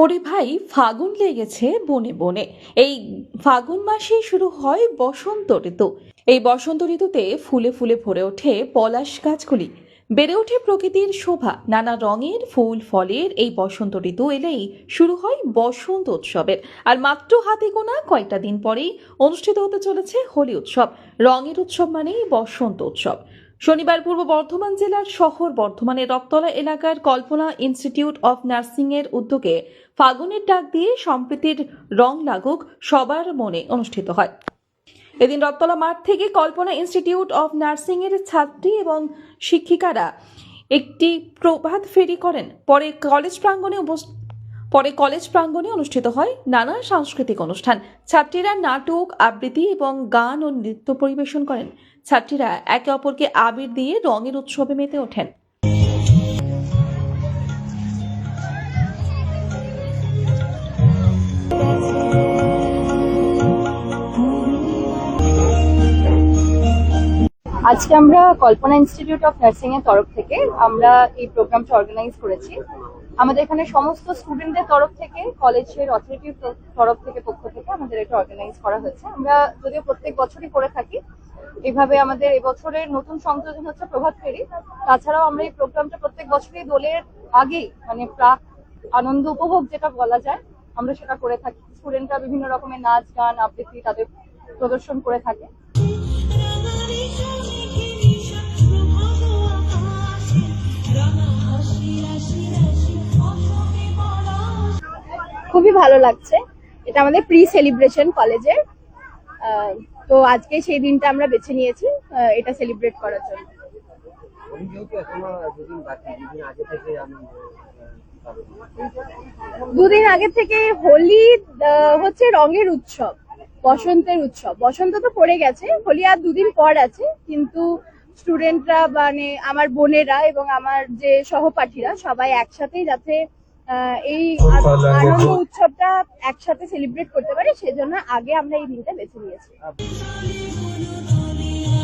ওরে ভাই, ফাগুন লেগেছে বনে বনে। এই ফাগুন মাসেই শুরু হয় বসন্ত ঋতু। এই বসন্ত ঋতুতে ফুলে ফুলে ভরে ওঠে পলাশ গাছগুলি। বেড়ে ওঠে প্রকৃতির শোভা। নানা রঙের ফুল ফলের এই বসন্ত ঋতু এলেই শুরু হয় বসন্ত উৎসবের। আর মাত্র হাতে গোনা কয়েকটা দিন পরেই অনুষ্ঠিত হতে চলেছে হোলি উৎসব। রঙের উৎসব মানেই বসন্ত উৎসব। শনিবার পূর্ব বর্ধমান জেলার শহর বর্ধমানের রক্তলা এলাকার কল্পনা ইনস্টিটিউট অফ নার্সিং এর উদ্যোগে ফাগুনের ডাক দিয়ে সম্প্রীতির রং লাগুক সবার মনে অনুষ্ঠিত হয়। এদিন রক্তলা মাঠ থেকে কল্পনা ইনস্টিটিউট অফ নার্সিং এর ছাত্রী এবং শিক্ষিকারা একটি প্রভাত ফেরি করেন। পরে কলেজ প্রাঙ্গণে অনুষ্ঠিত হয় নানা সাংস্কৃতিক অনুষ্ঠান। ছাত্রীরা নাটক, আবৃত্তি এবং গান ও নৃত্য পরিবেশন করেন। ছাত্রীরা একে অপরকে আবির দিয়ে রঙের উৎসবে মেতে ওঠেন। আজকে আমরা কল্পনা ইনস্টিটিউট অফ নার্সিং এর তরফ থেকে আমরা এই প্রোগ্রামটা অর্গানাইজ করেছি। আমাদের এখানে সমস্ত স্টুডেন্টদের তরফ থেকে, কলেজের অথরিটির তরফ থেকে, পক্ষ থেকে আমাদের এটা অর্গানাইজ করা হয়েছে। আমরা যদিও প্রত্যেক বছরই করে থাকি, এভাবে আমাদের এবছরের নতুন সংযোজন হচ্ছে প্রভাত ফেরি। তাছাড়াও আমরা এই প্রোগ্রামটা প্রত্যেক বছরই দোলের আগেই, মানে প্রাক আনন্দ উপভোগ যেটা বলা যায়, আমরা সেটা করে থাকি। স্টুডেন্টরা বিভিন্ন রকমের নাচ, গান, আবৃত্তি তাদের প্রদর্শন করে থাকে। খুবই ভালো লাগছে। এটা আমাদের প্রি সেলিব্রেশন কলেজের। তো আজকে সেই দিনটা আমরা বেছে নিয়েছি এটা সেলিব্রেট করার জন্য। দুদিন আগে থেকে হোলি হচ্ছে রঙের উৎসব, বসন্তের উৎসব। বসন্ত তো পড়ে গেছে, হোলি আর দুদিন পর আছে। কিন্তু স্টুডেন্টরা, মানে আমার বোনেরা এবং আমার যে সহপাঠীরা, সবাই একসাথেই যাতে এই আনন্দ উৎসবটা একসাথে সেলিব্রেট করতে পারে, সেজন্য আগে আমরা এই দিনটা বেছে নিয়েছি।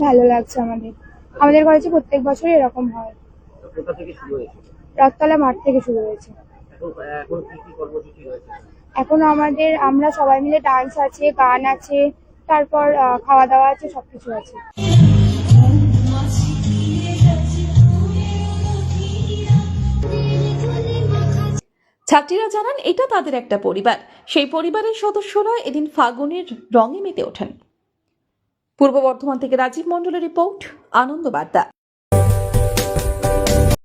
ভালো লাগছে আমাদের কলেজে প্রত্যেক বছরই এরকম হয়। রথতলা মাঠ থেকে শুরু হয়েছে। এখন আমরা সবাই মিলে ডান্স আছে, গান আছে, তারপর খাওয়া দাওয়া আছে, সবকিছু আছে। ছাত্রীরা জানান এটা তাদের একটা পরিবার। সেই পরিবারের সদস্যরা এদিন ফাগুনের রঙে মেতে ওঠেন। পূর্ব বর্ধমান থেকে রাজীব মণ্ডলের রিপোর্ট, আনন্দ বার্তা।